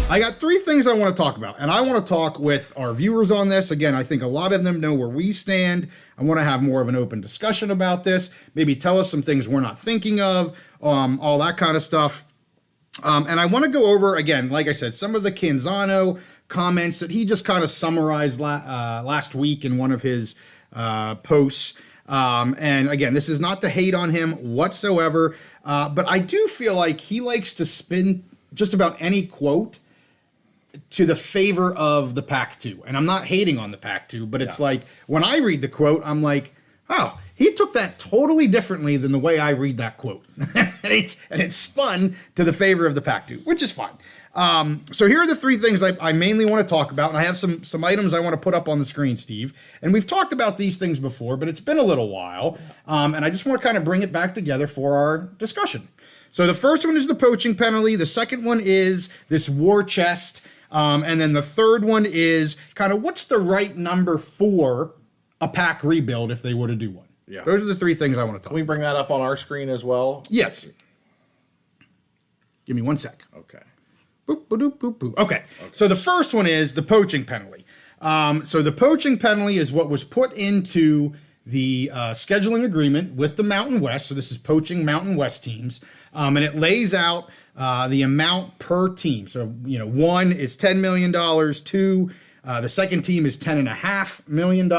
I got three things I want to talk about, and I want to talk with our viewers on this. Again, I think a lot of them know where we stand. I want to have more of an open discussion about this. Maybe tell us some things we're not thinking of, all that kind of stuff. And I want to go over, again, like I said, some of the Canzano comments that he just kind of summarized last week in one of his posts. And again, this is not to hate on him whatsoever, but I do feel like he likes to spin just about any quote to the favor of the PAC-2. And I'm not hating on the PAC-2, but it's like, when I read the quote, I'm like, oh, he took that totally differently than the way I read that quote. and it's spun to the favor of the PAC-2, which is fine. So here are the three things I mainly want to talk about, and I have some items I want to put up on the screen, Steve. And we've talked about these things before, but it's been a little while, and I just want to kind of bring it back together for our discussion. So the first one is the poaching penalty. The second one is this war chest. And then the third one is kind of what's the right number for a PAC rebuild if they were to do one. Yeah. Those are the three things I want to talk about. Can we bring that up on our screen as well? Yes. Give me 1 sec. Okay. Boop, boop, boop, boop. Okay. So the first one is the poaching penalty. So the poaching penalty is what was put into the scheduling agreement with the Mountain West. So this is poaching Mountain West teams. And it lays out the amount per team. So, one is $10 million, two, the second team is $10.5 million,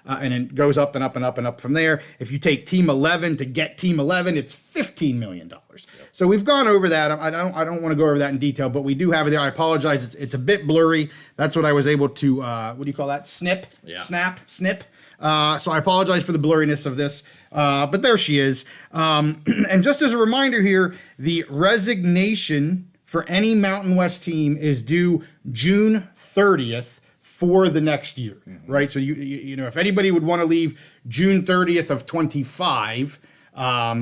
and it goes up and up and up and up from there. If you take team 11 to get team 11, it's $15 million. Yep. So we've gone over that. I don't want to go over that in detail, but we do have it there. I apologize. It's a bit blurry. That's what I was able to, what do you call that? Snip? Yeah. Snap? Snip? So I apologize for the blurriness of this, but there she is. And just as a reminder here, the resignation for any Mountain West team is due June 30th for the next year, right? So you know, if anybody would want to leave June 30th of 25,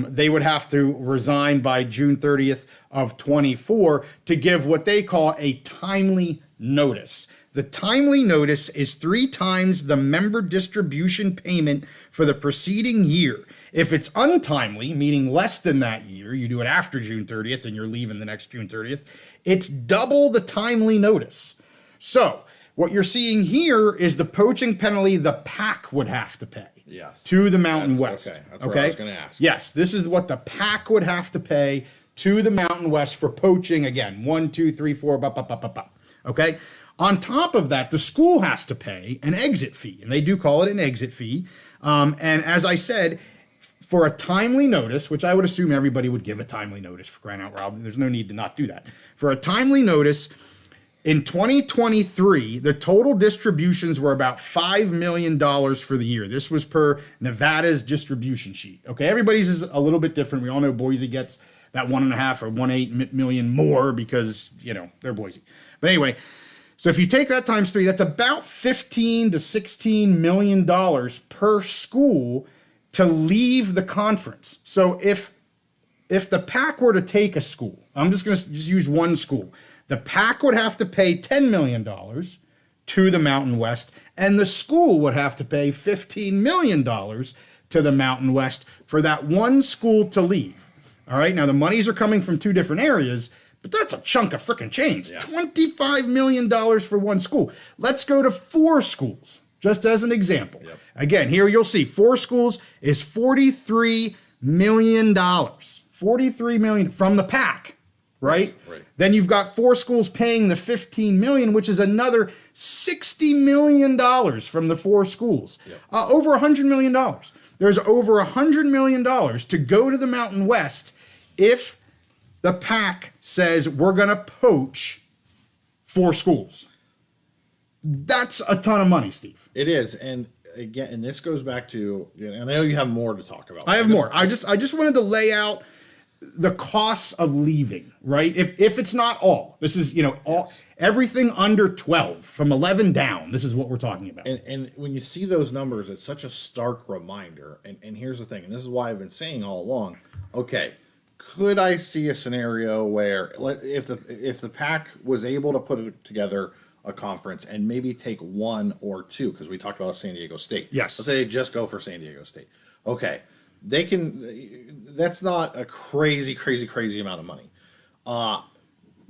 they would have to resign by June 30th of 24 to give what they call a timely notice. The timely notice is 3 times the member distribution payment for the preceding year. If it's untimely, meaning less than that year, you do it after June 30th and you're leaving the next June 30th, it's double the timely notice. So what you're seeing here is the poaching penalty the PAC would have to pay to the Mountain West. Okay, that's what I was going to ask. Yes, this is what the PAC would have to pay to the Mountain West for poaching, again, 1, 2, 3, 4, okay? On top of that, the school has to pay an exit fee, and they do call it an exit fee. And as I said, for a timely notice, which I would assume everybody would give a timely notice for crying out loud, there's no need to not do that. For a timely notice, in 2023, the total distributions were about $5 million for the year. This was per Nevada's distribution sheet. Okay, everybody's is a little bit different. We all know Boise gets that 1.5 or 1.8 million more because, they're Boise. But anyway, so if you take that times 3, that's about $15 to $16 million per school to leave the conference. So if the PAC were to take a school, I'm just going to use one school, the PAC would have to pay $10 million to the Mountain West, and the school would have to pay $15 million to the Mountain West for that one school to leave. All right, now the monies are coming from 2 different areas, but that's a chunk of freaking change. Yes. $25 million for one school. Let's go to 4 schools, just as an example. Yep. Again, here you'll see 4 schools is $43 million. $43 million from the PAC, right? Right. Then you've got 4 schools paying the $15 million, which is another $60 million from the 4 schools. Yep. Over $100 million. There's over $100 million to go to the Mountain West if the PAC says we're going to poach 4 schools. That's a ton of money, Steve. It is. And again, and this goes back to, and I know you have more to talk about. I have more. I just wanted to lay out the costs of leaving, right? If it's not all, this is, all, everything under 12 from 11 down, this is what we're talking about. And when you see those numbers, it's such a stark reminder. And here's the thing, and this is why I've been saying all along, okay, could I see a scenario where if the PAC was able to put together a conference and maybe take 1 or 2, because we talked about San Diego State. Yes. Let's say they just go for San Diego State. Okay. They can, that's not a crazy amount of money.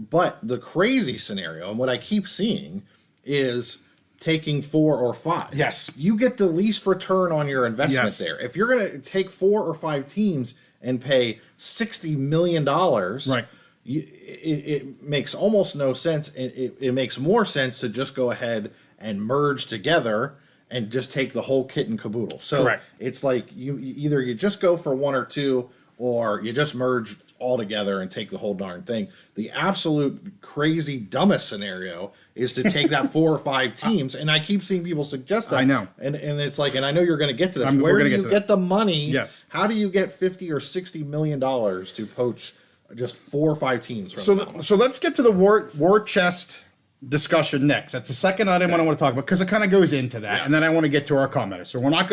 But the crazy scenario, and what I keep seeing, is taking 4 or 5. Yes. You get the least return on your investment Yes. there. If you're going to take 4 or 5 teams and pay $60 million, Right. It makes almost no sense. It makes more sense to just go ahead and merge together and just take the whole kit and caboodle. So Correct. it's like either you just go for 1 or 2, or you just merge all together and take the whole darn thing. The absolute crazy dumbest scenario is to take that 4 or 5 teams, and I keep seeing people suggest that. I know. And it's like, and I know you're going to get to this. We're Where gonna do get you to get the money? Yes. How do you get $50 or $60 million to poach just 4 or 5 teams from them? So let's get to the war chest discussion next. That's the second item I want to talk about because it kind of goes into that, Yes. and then I want to get to our commenters. So we're not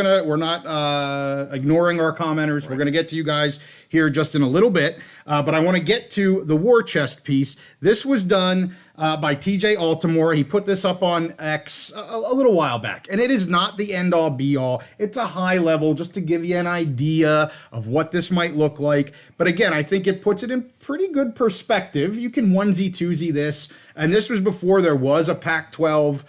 ignoring our commenters. Right. We're going to get to you guys here just in a little bit, but I want to get to the war chest piece. This was done by TJ Altimore. He put this up on X a little while back, and it is not the end all be all. It's a high level just to give you an idea of what this might look like. But again, I think it puts it in pretty good perspective. You can onesie twosie this, and this was before there was a Pac-12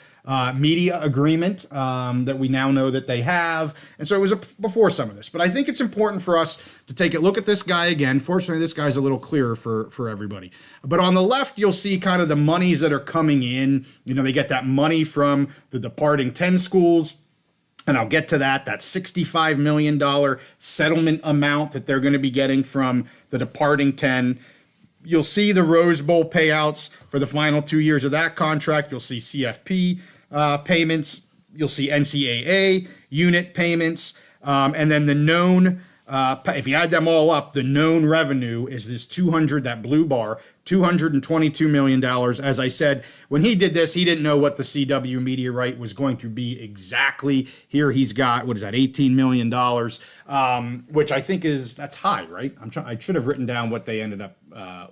media agreement that we now know that they have. And so it was before some of this. But I think it's important for us to take a look at this guy again. Fortunately, this guy's a little clearer for everybody. But on the left, you'll see kind of the monies that are coming in. You know, they get that money from the departing 10 schools. And I'll get to that $65 million settlement amount that they're going to be getting from the departing 10. You'll see the Rose Bowl payouts for the final 2 years of that contract. You'll see CFP payments. You'll see NCAA unit payments. And then the known, if you add them all up, the known revenue is this that blue bar, $222 million. As I said, when he did this, he didn't know what the CW media right was going to be exactly. Here he's got, $18 million, which I think that's high, right? I should have written down what they ended up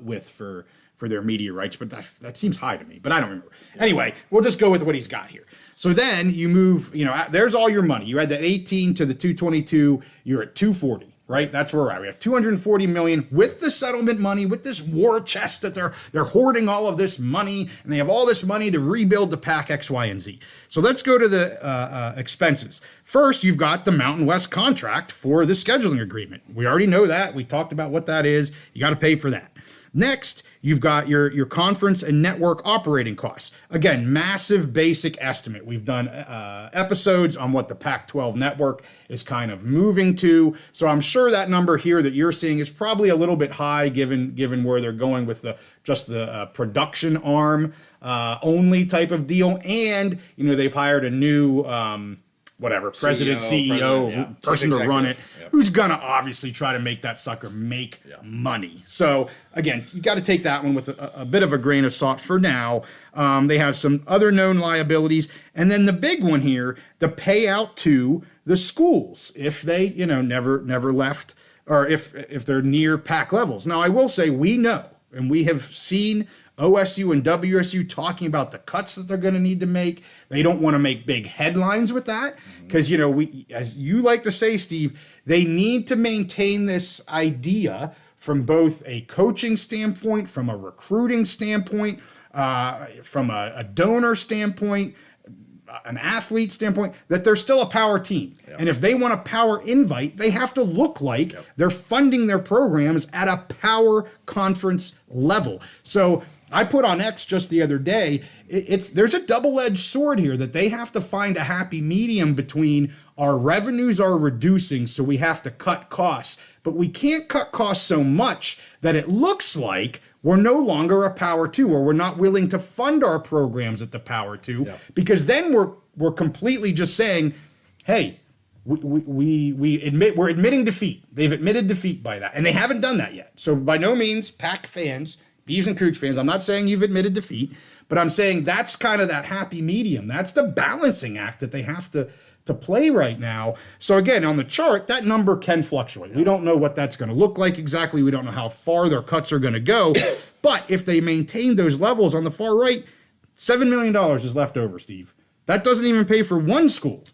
with for their media rights, but that seems high to me, but I don't remember. Anyway, we'll just go with what he's got here. So then you move, there's all your money. You add that 18 to the 222, you're at 240. Right, that's where we're at. We have $240 million with the settlement money, with this war chest that they're hoarding all of this money, and they have all this money to rebuild the PAC X, Y, and Z. So let's go to the expenses. First, you've got the Mountain West contract for the scheduling agreement. We already know that. We talked about what that is. You got to pay for that. Next, you've got your conference and network operating costs. Again, massive basic estimate. We've done episodes on what the Pac-12 network is kind of moving to. So I'm sure that number here that you're seeing is probably a little bit high given where they're going with the production arm only type of deal. And, they've hired a new president, CEO, person to run it, who's going to obviously try to make that sucker make money. So again, you got to take that one with a bit of a grain of salt for now. They have some other known liabilities. And then the big one here, the payout to the schools if they, never left, or if they're near PAC levels. Now, I will say we know, and we have seen OSU and WSU talking about the cuts that they're going to need to make. They don't want to make big headlines with that because, as you like to say, Steve, they need to maintain this idea from both a coaching standpoint, from a recruiting standpoint, from a donor standpoint, an athlete standpoint, that they're still a power team. Yep. And if they want a power invite, they have to look like they're funding their programs at a power conference level. So I put on X just the other day, there's a double-edged sword here that they have to find a happy medium between our revenues are reducing, so we have to cut costs. But we can't cut costs so much that it looks like we're no longer a Power 2, or we're not willing to fund our programs at the Power 2, because then we're completely just saying, hey, we're admitting defeat. They've admitted defeat by that, and they haven't done that yet. So by no means, PAC fans, Beavs and Cougs fans, I'm not saying you've admitted defeat, but I'm saying that's kind of that happy medium. That's the balancing act that they have to play right now. So again, on the chart, that number can fluctuate. We don't know what that's going to look like exactly. We don't know how far their cuts are going to go. But if they maintain those levels on the far right, $7 million is left over, Steve. That doesn't even pay for one school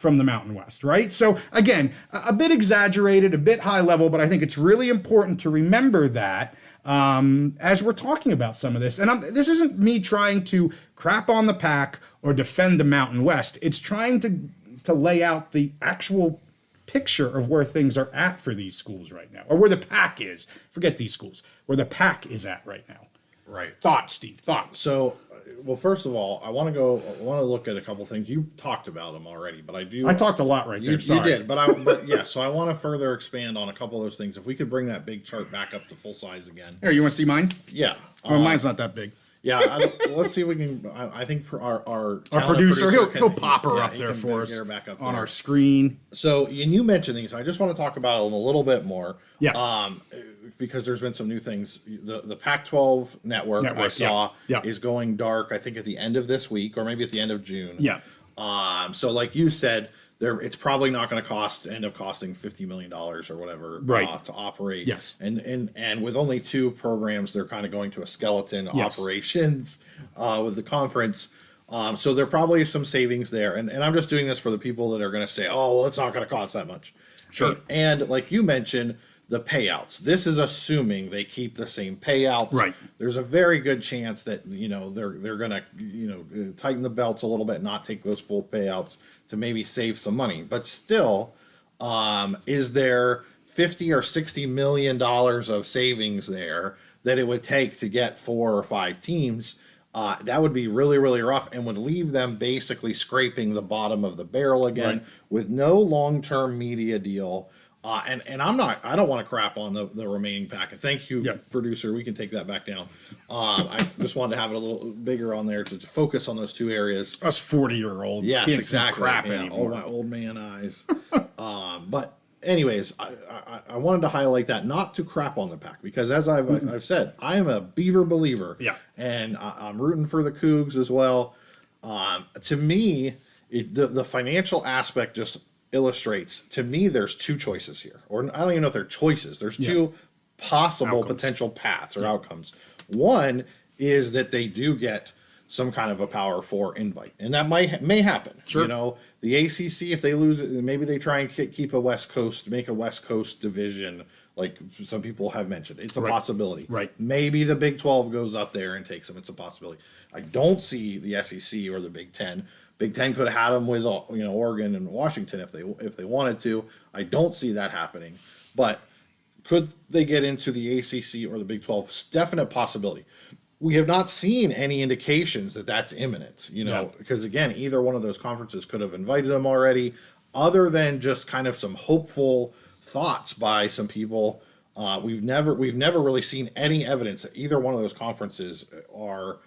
from the Mountain West, right? So again, a bit exaggerated, a bit high level, but I think it's really important to remember that as we're talking about some of this. And this isn't me trying to crap on the PAC or defend the Mountain West. It's trying to lay out the actual picture of where things are at for these schools right now, or where the PAC is. Forget these schools, where the PAC is at right now. Right. Thoughts, Steve? Thoughts? So, well, first of all, I want to look at a couple things. You talked about them already, but I talked a lot right there. You did, but yeah. So I want to further expand on a couple of those things. If we could bring that big chart back up to full size again. Here, you want to see mine? Yeah. Well, mine's not that big. Yeah, let's see if we can. I think our producer he'll pop her up there for us on our screen. So, and you mentioned these. I just want to talk about it a little bit more. Yeah. Because there's been some new things. The Pac-12 network I saw is going dark. I think at the end of this week, or maybe at the end of June. Yeah. So, like you said, it's probably not going to end up costing $50 million or whatever to operate. Yes. And with only 2 programs, they're kind of going to a skeleton operations with the conference. So there probably is some savings there. And I'm just doing this for the people that are going to say, oh, well, it's not going to cost that much. Sure. And like you mentioned, the payouts. This is assuming they keep the same payouts. Right. There's a very good chance that they're gonna tighten the belts a little bit, not take those full payouts to maybe save some money. But still, is there $50 or $60 million of savings there that it would take to get 4 or 5 teams? That would be really, really rough and would leave them basically scraping the bottom of the barrel again with no long-term media deal. And I don't want to crap on the remaining pack. And thank you, producer. We can take that back down. I just wanted to have it a little bigger on there to focus on those 2 areas. Us 40-year-olds. Yes, can't exactly. Crap yeah, anymore. Oh, my old man eyes. But anyways, I wanted to highlight that, not to crap on the pack, because as I've said, I am a Beaver believer. Yeah. And I'm rooting for the Cougs as well. To me, the financial aspect just illustrates, to me, there's 2 choices here, or I don't even know if they're choices. There's 2 possible potential paths or outcomes. One is that they do get some kind of a Power 4 invite, and that may happen. Sure. The ACC, if they lose it, maybe they try and keep make a West Coast division, like some people have mentioned. It's a possibility. Right. Maybe the Big 12 goes up there and takes them. It's a possibility. I don't see the SEC or the Big 10. Big 10 could have had them with Oregon and Washington if they wanted to. I don't see that happening. But could they get into the ACC or the Big 12? It's definite possibility. We have not seen any indications that that's imminent, because again, either one of those conferences could have invited them already, other than just kind of some hopeful thoughts by some people. We've never really seen any evidence that either one of those conferences are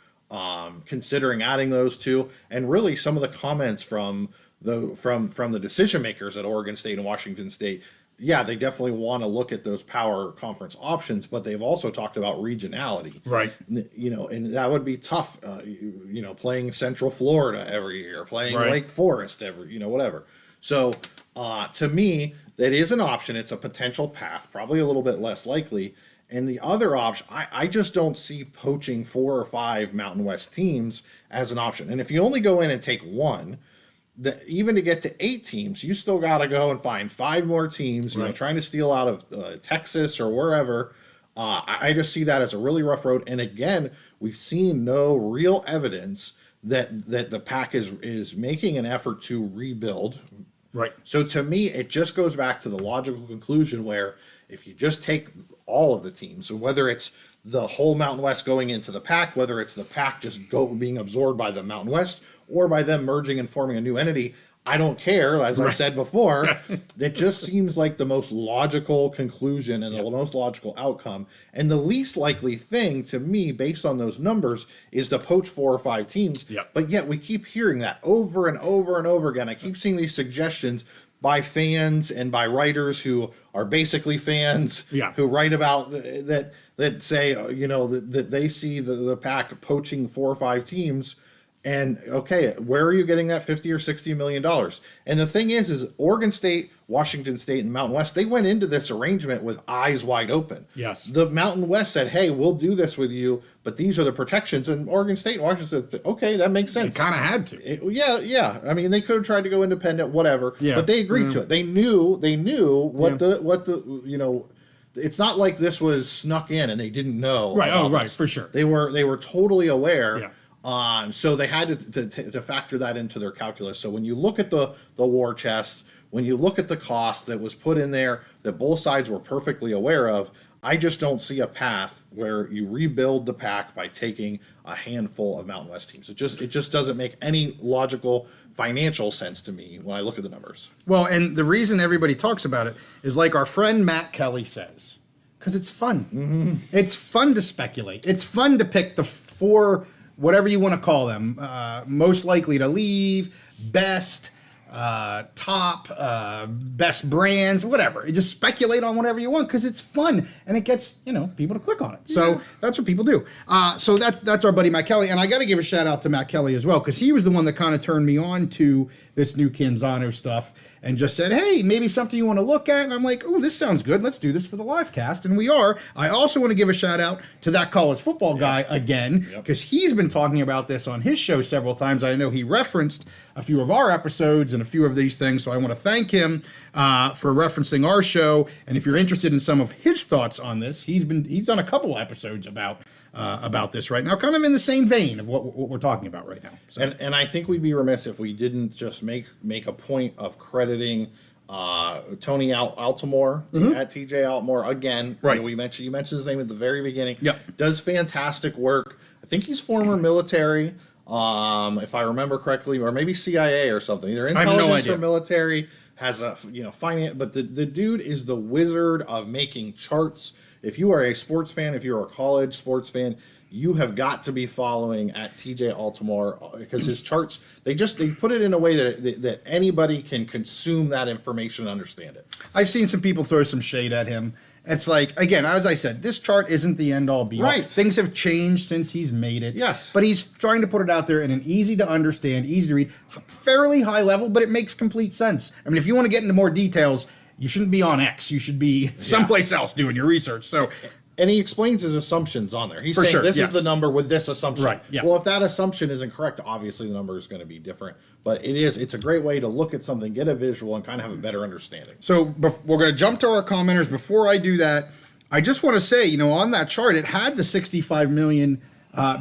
considering adding those 2, and really some of the comments from the decision makers at Oregon State and Washington State, they definitely want to look at those power conference options, but they've also talked about regionality, right? And that would be tough, playing Central Florida every year, playing Lake Forest every, whatever. So to me, that is an option. It's a potential path, probably a little bit less likely. And the other option, I just don't see poaching 4 or 5 Mountain West teams as an option. And if you only go in and take 1, even to get to 8 teams, you still got to go and find 5 more teams, trying to steal out of Texas or wherever. I just see that as a really rough road. And again, we've seen no real evidence that the PAC is making an effort to rebuild. Right. So to me, it just goes back to the logical conclusion where if you just take all of the teams, so whether it's the whole Mountain West going into the PAC, whether it's the PAC just being absorbed by the Mountain West, or by them merging and forming a new entity, I don't care, as I said before. That just seems like the most logical conclusion and the most logical outcome. And the least likely thing to me, based on those numbers, is to poach 4 or 5 teams. But yet we keep hearing that over and over and over again. I keep seeing these suggestions by fans and by writers who are basically fans, who write about that say, that they see the PAC poaching 4 or 5 teams. And okay, where are you getting that $50 or $60 million? And the thing is Oregon State, Washington State and the Mountain West, they went into this arrangement with eyes wide open. Yes. The Mountain West said, hey, we'll do this with you, but these are the protections. And Oregon State and Washington said, okay, that makes sense. They kind of had to. Yeah. I mean, they could have tried to go independent, whatever. Yeah. But they agreed to it. They knew what the it's not like this was snuck in and they didn't know. Right. Oh, right. This. For sure. They were totally aware. Yeah. So they had to factor that into their calculus. So when you look at the war chest, when you look at the cost that was put in there, that both sides were perfectly aware of, I just don't see a path where you rebuild the PAC by taking a handful of Mountain West teams. It just doesn't make any logical financial sense to me when I look at the numbers. Well, and the reason everybody talks about it is like our friend Matt Kelly says, because it's fun. Mm-hmm. It's fun to speculate. It's fun to pick the four, whatever you want to call them, most likely to leave, best, top, best brands, whatever. You just speculate on whatever you want because it's fun and it gets, people to click on it. So that's what people do. So that's our buddy Matt Kelly. And I got to give a shout out to Matt Kelly as well because he was the one that kind of turned me on to this new Canzano stuff and just said, hey, maybe something you want to look at. And I'm like, oh, this sounds good. Let's do this for the live cast. And we are. I also want to give a shout out to that college football guy again because he's been talking about this on his show several times. I know he referenced a few of our episodes and a few of these things. So I want to thank him for referencing our show. And if you're interested in some of his thoughts on this, he's done a couple episodes about this right now, kind of in the same vein of what we're talking about right now. So. And I think we'd be remiss if we didn't just make a point of crediting Tony Altimore at TJ Altimore again. Right. You mentioned his name at the very beginning. Yep. Does fantastic work. I think he's former military, if I remember correctly, or maybe CIA or something. Either intelligence or military. Has a finance, but the dude is the wizard of making charts. If you are a sports fan, if you're a college sports fan, you have got to be following at TJ Altimore because his charts, they put it in a way that anybody can consume that information and understand it. I've seen some people throw some shade at him. It's like, again, as I said, this chart isn't the end all be all. Right. Things have changed since he's made it. Yes. But he's trying to put it out there in an easy to understand, easy to read, fairly high level, but it makes complete sense. I mean, if you want to get into more details, you shouldn't be on X. You should be someplace else doing your research. So, and he explains his assumptions on there. He's saying this is the number with this assumption. Right. Yeah. Well, if that assumption isn't correct, obviously the number is going to be different. But it's a great way to look at something, get a visual, and kind of have a better understanding. So we're going to jump to our commenters. Before I do that, I just want to say, on that chart, it had the 65 million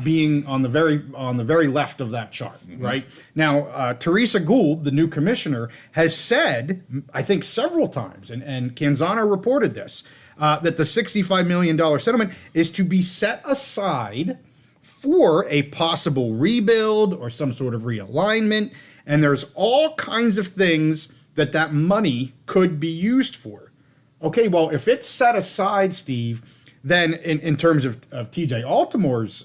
being on the very left of that chart, right? Now, Teresa Gould, the new commissioner, has said, I think several times, and Canzano reported this, that the $65 million settlement is to be set aside for a possible rebuild or some sort of realignment, and there's all kinds of things that money could be used for. Okay, well, if it's set aside, Steve, then in terms of TJ Altimore's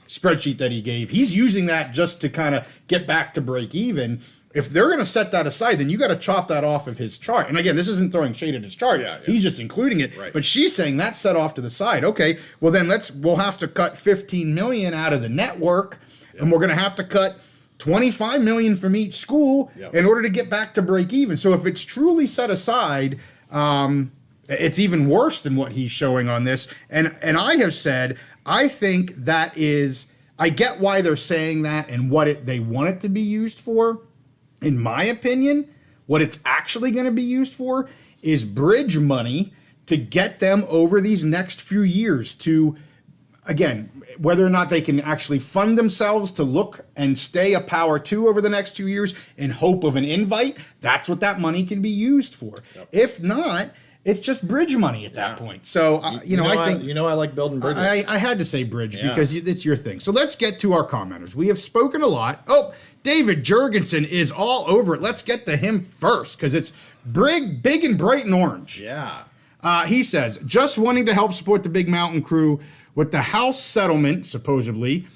spreadsheet that he gave, he's using that just to kind of get back to break even. If they're going to set that aside, then you got to chop that off of his chart. And again, this isn't throwing shade at his chart. Yeah. He's just including it. Right. But she's saying that's set off to the side. Okay, well then we'll have to cut 15 million out of the network, and we're going to have to cut 25 million from each school in order to get back to break even. So if it's truly set aside, it's even worse than what he's showing on this. And I have said, I think that is, I get why they're saying that and what they want it to be used for. In my opinion, what it's actually going to be used for is bridge money to get them over these next few years to, again, whether or not they can actually fund themselves to look and stay a Power 2 over the next 2 years in hope of an invite, that's what that money can be used for. Yep. If not, it's just bridge money at that point. So, I think... I like building bridges. I had to say bridge because it's your thing. So let's get to our commenters. We have spoken a lot. Oh, David Jurgensen is all over it. Let's get to him first because it's big and bright and orange. Yeah. He says, just wanting to help support the Big Mountain crew with the House settlement, supposedly,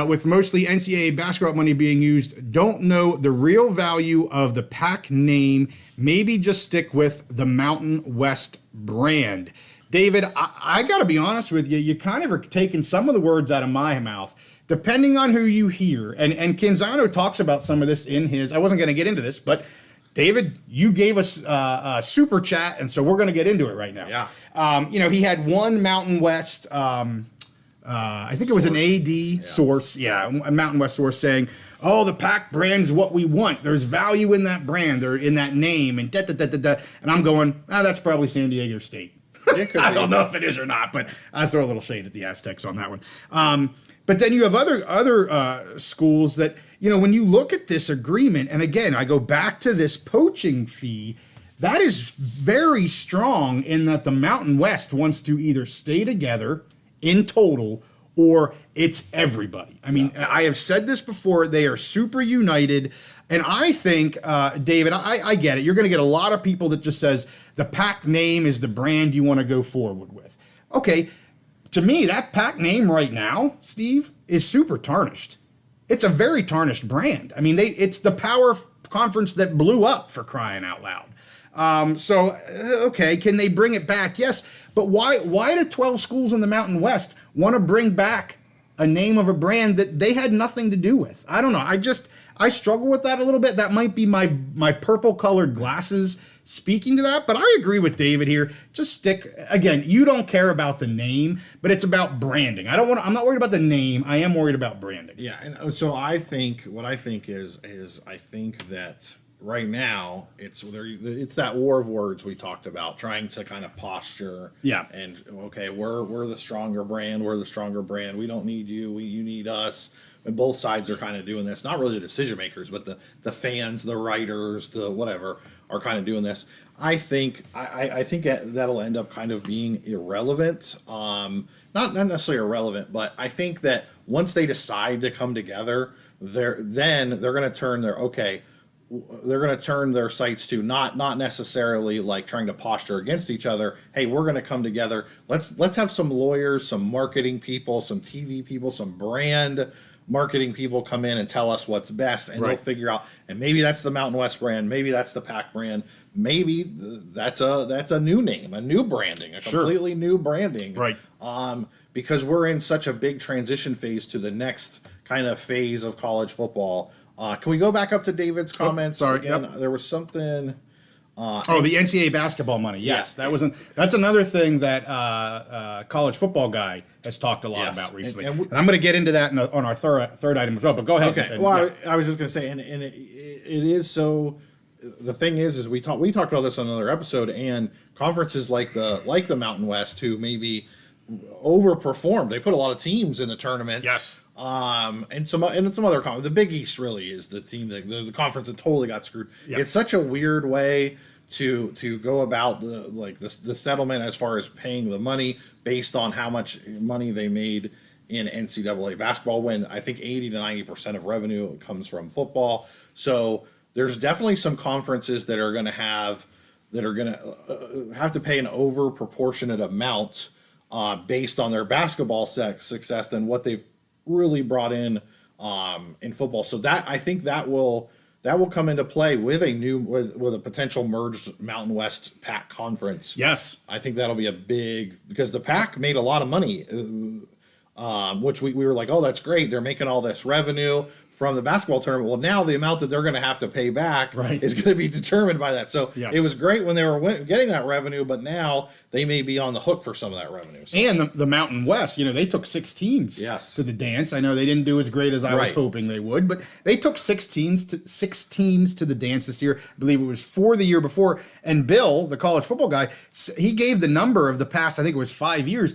with mostly NCAA basketball money being used. Don't know the real value of the PAC name. Maybe just stick with the Mountain West brand. David, I got to be honest with you. You kind of are taking some of the words out of my mouth. Depending on who you hear, and Canzano talks about some of this in his, I wasn't going to get into this, but David, you gave us a super chat, and so we're going to get into it right now. Yeah. He had one Mountain West, I think it was an AD source, a Mountain West source saying, "Oh, the Pac brand's what we want. There's value in that brand or in that name," and da. And I'm going, that's probably San Diego State. I don't know if it is or not, but I throw a little shade at the Aztecs on that one. But then you have other schools that, when you look at this agreement, and again, I go back to this poaching fee, that is very strong in that the Mountain West wants to either stay together in total or it's everybody. I mean, I have said this before, they are super united. And I think, David, I get it. You're going to get a lot of people that just says the Pac name is the brand you want to go forward with. Okay, to me, that Pac name right now, Steve, is super tarnished. It's a very tarnished brand. I mean, it's the power conference that blew up, for crying out loud. Okay, can they bring it back? Yes, but why do 12 schools in the Mountain West want to bring back a name of a brand that they had nothing to do with? I don't know. I struggle with that a little bit. That might be my purple colored glasses speaking to that, but I agree with David here. Just stick, again, you don't care about the name, but it's about branding. I'm not worried about the name. I am worried about branding. Yeah, and so I think I think that right now it's that war of words we talked about, trying to kind of posture. Yeah. And okay, we're the stronger brand. We're the stronger brand. We don't need you. You need us. And both sides are kind of doing this. Not really the decision makers, but the fans, the writers, the whatever are kind of doing this. I think that'll end up kind of being irrelevant. Not necessarily irrelevant, but I think that once they decide to come together, they're going to turn their sights to not necessarily like trying to posture against each other. Hey, we're going to come together. Let's have some lawyers, some marketing people, some TV people, some brand marketing people come in and tell us what's best, and they'll figure out. And maybe that's the Mountain West brand. Maybe that's the Pac brand. Maybe that's a new name, a new branding, a completely new branding. Right. Because we're in such a big transition phase to the next kind of phase of college football. Can we go back up to David's comments? Sorry, again? yep. There was something. The NCAA basketball money. Yes, that's another thing that college football guy has talked a lot about recently. And I'm going to get into that on our third item as well. But go ahead. Okay. I was just going to say, and it is so. The thing is we talked about this on another episode, and conferences like the Mountain West, who maybe overperformed. They put a lot of teams in the tournament. Yes. And some other the Big East really is the team that the conference that totally got screwed. Yep. It's such a weird way to go about the settlement as far as paying the money based on how much money they made in NCAA basketball, when I think 80 to 90% of revenue comes from football. So there's definitely some conferences that are going to have to pay an over proportionate amount based on their basketball success than what they've really brought in football. So that I think that will come into play with a potential merged Mountain West Pac conference. Yes, I think that'll be a big, because the Pac made a lot of money, which we were like, oh, that's great. They're making all this revenue from the basketball tournament. Well, now the amount that they're going to have to pay back is going to be determined by that. So It was great when they were getting that revenue, but now they may be on the hook for some of that revenue. So. And the Mountain West, they took 6 teams to the dance. I know they didn't do as great as I was hoping they would, but they took 6 teams to the dance this year. I believe it was 4 the year before. And Bill, the college football guy, he gave the number of the past, I think it was 5 years.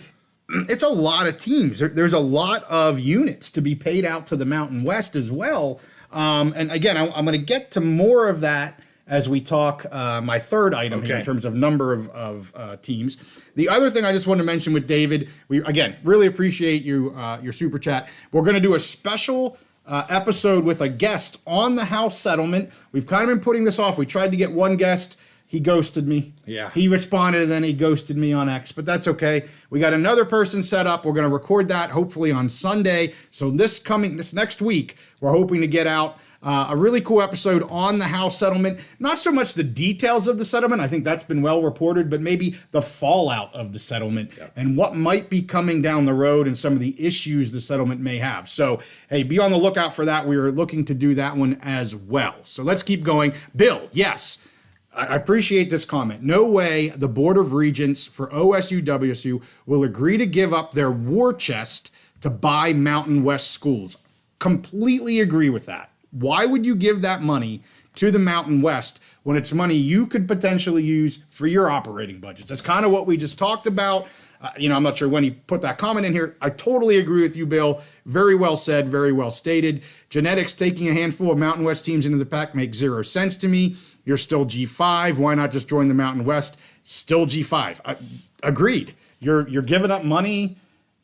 It's a lot of teams. There's a lot of units to be paid out to the Mountain West as well. And again, I'm going to get to more of that as we talk my third item here in terms of number of teams. The other thing I just want to mention with David, we again really appreciate your super chat. We're going to do a special episode with a guest on the House settlement. We've kind of been putting this off. We tried to get one guest. He ghosted me. Yeah. He responded and then he ghosted me on X, but that's okay. We got another person set up. We're going to record that hopefully on Sunday. So this next week, we're hoping to get out A really cool episode on the House settlement. Not so much the details of the settlement. I think that's been well reported, but maybe the fallout of the settlement and what might be coming down the road and some of the issues the settlement may have. So, hey, be on the lookout for that. We are looking to do that one as well. So let's keep going. Bill, yes. I appreciate this comment. No way the Board of Regents for OSU WSU will agree to give up their war chest to buy Mountain West schools. Completely agree with that. Why would you give that money to the Mountain West when it's money you could potentially use for your operating budgets? That's kind of what we just talked about. I'm not sure when he put that comment in here. I totally agree with you, Bill. Very well said, very well stated. Genetics taking a handful of Mountain West teams into the pack makes zero sense to me. You're still G5. Why not just join the Mountain West? Still G5. Agreed. You're giving up money.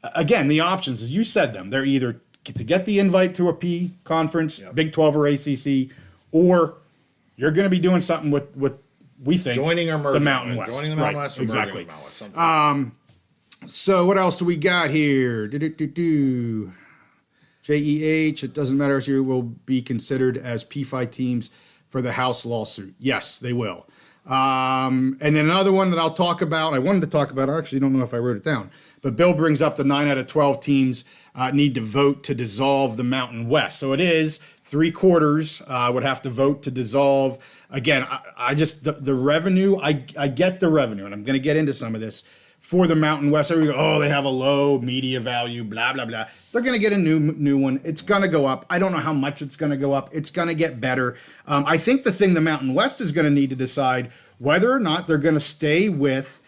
Again, the options, as you said them, they're either to get the invite to a P conference, Big 12 or ACC, or you're going to be doing something with we think joining or merging, the Mountain West. Joining the Mountain West, or exactly. Mountain West, So what else do we got here? JEH, it doesn't matter if you will be considered as P5 teams for the House lawsuit. Yes, they will. And then another one that I'll talk about, I wanted to talk about, I actually don't know if I wrote it down, but Bill brings up the 9 out of 12 teams need to vote to dissolve the Mountain West. So it is 3/4 would have to vote to dissolve. Again, I just, the revenue, I get the revenue, and I'm going to get into some of this. For the Mountain West, everybody go, oh, they have a low media value, blah, blah, blah. They're going to get a new one. It's going to go up. I don't know how much it's going to go up. It's going to get better. I think the thing the Mountain West is going to need to decide whether or not they're going to stay with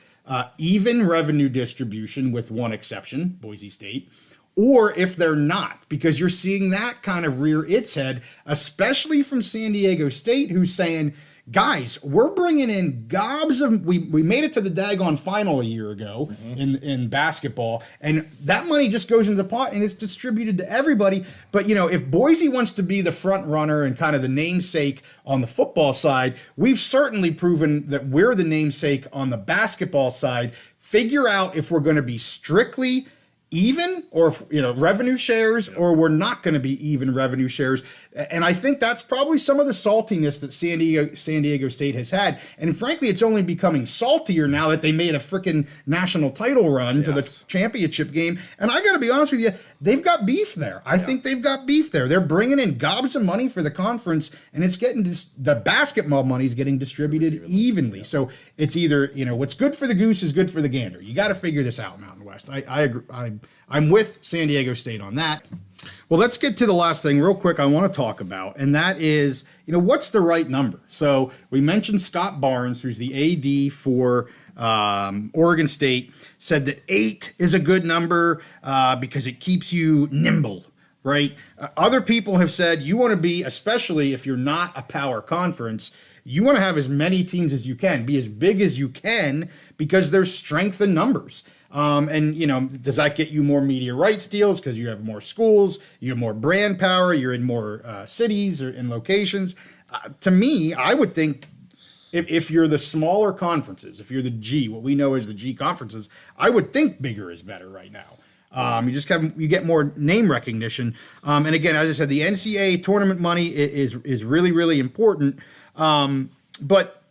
even revenue distribution, with one exception, Boise State, or if they're not, because you're seeing that kind of rear its head, especially from San Diego State, who's saying, guys, we're bringing in gobs of, we made it to the daggone final a year ago in basketball, and that money just goes into the pot and it's distributed to everybody. But, if Boise wants to be the front runner and kind of the namesake on the football side, we've certainly proven that we're the namesake on the basketball side. Figure out if we're going to be strictly even, or if, revenue shares, or we're not going to be even revenue shares. And I think that's probably some of the saltiness that San Diego State has had. And frankly, it's only becoming saltier now that they made a freaking national title run to the championship game. And I got to be honest with you, they've got beef there. I think they've got beef there. They're bringing in gobs of money for the conference, and it's getting the basketball money is getting distributed evenly. So it's either, what's good for the goose is good for the gander. You got to figure this out, Mountain West. I agree. I'm with San Diego State on that. Well, let's get to the last thing real quick I want to talk about, and that is, what's the right number? So we mentioned Scott Barnes, who's the AD for Oregon State, said that 8 is a good number because it keeps you nimble, right? Other people have said you want to be, especially if you're not a power conference, you want to have as many teams as you can, be as big as you can, because there's strength in numbers. Does that get you more media rights deals because you have more schools, you have more brand power, you're in more cities or in locations? To me, I would think if you're the smaller conferences, if you're the G, what we know as the G conferences, I would think bigger is better right now. You get more name recognition. And again, as I said, the NCAA tournament money is really, really important. But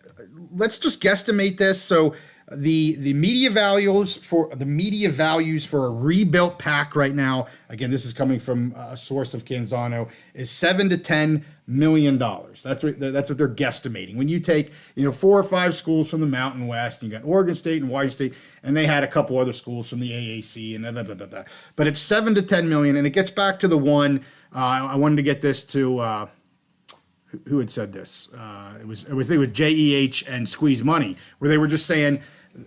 let's just guesstimate this. So the media values for a rebuilt PAC right now, again, this is coming from a source of Canzano, is $7 to $10 million. That's what they're guesstimating. When you take 4 or 5 schools from the Mountain West, you got Oregon State and Washington State, and they had a couple other schools from the AAC and blah, blah, blah, blah. But it's $7 to $10 million, and it gets back to the one I wanted to get this to. Who had said this? It was JEH and Squeeze Money, where they were just saying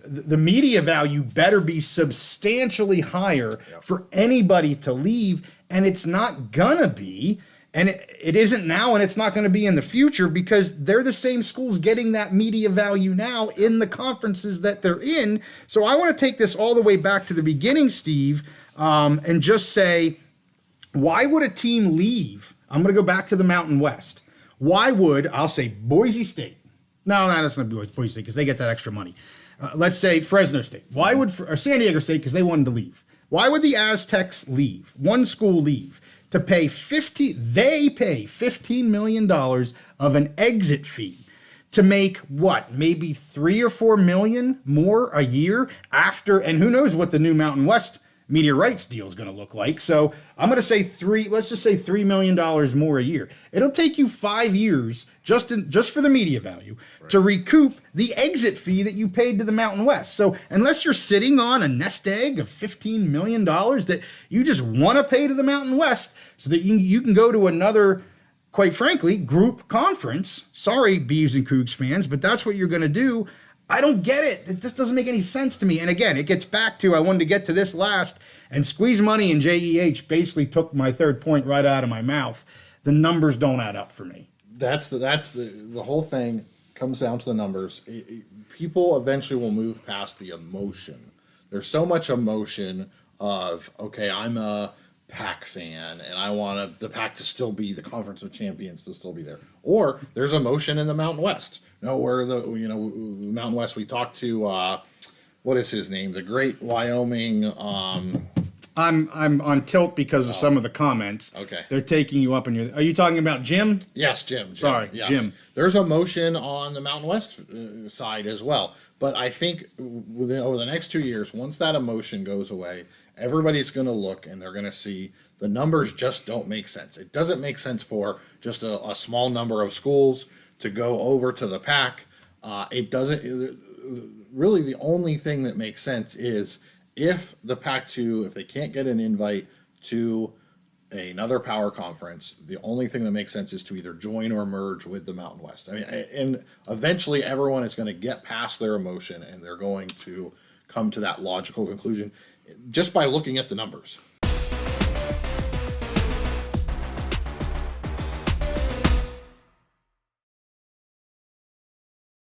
the media value better be substantially higher for anybody to leave, and it's not gonna be, and it isn't now, and it's not gonna be in the future, because they're the same schools getting that media value now in the conferences that they're in. So I want to take this all the way back to the beginning, Steve, and just say, why would a team leave? I'm gonna go back to the Mountain West. Why would, I'll say, Boise State? No, that's not Boise State, because they get that extra money. Let's say Fresno State. Or San Diego State, because they wanted to leave. Why would the Aztecs leave? One school leave. to pay $15 million of an exit fee to make what, maybe 3 or 4 million more a year after, and who knows what the new Mountain West media rights deal is going to look like. So I'm going to say let's just say $3 million more a year. It'll take you 5 years just for the media value to recoup the exit fee that you paid to the Mountain West. So unless you're sitting on a nest egg of $15 million that you just want to pay to the Mountain West so that you can go to another, quite frankly, group conference. Sorry, Beavs and Cougs fans, but that's what you're going to do. I don't get it. It just doesn't make any sense to me. And again, it gets back to, I wanted to get to this last, and Squeeze Money and JEH basically took my third point right out of my mouth. The numbers don't add up for me. That's the whole thing comes down to the numbers. People eventually will move past the emotion. There's so much emotion of, okay, I'm a PAC fan and I want the PAC to still be the Conference of Champions, to still be there. Or there's emotion in the Mountain West. Where the Mountain West, we talked to what is his name? The great Wyoming. I'm on tilt because of some of the comments. Okay. They're taking you up in your. Are you talking about Jim? Yes, Jim. Sorry, yes. Jim. There's emotion on the Mountain West side as well. But I think over the next 2 years, once that emotion goes away, everybody's going to look and they're going to see the numbers just don't make sense. It doesn't make sense for just a small number of schools to go over to the PAC. It doesn't. Really, the only thing that makes sense is if the Pac-12, if they can't get an invite to another power conference, the only thing that makes sense is to either join or merge with the Mountain West. I mean, and eventually everyone is going to get past their emotion and they're going to come to that logical conclusion just by looking at the numbers.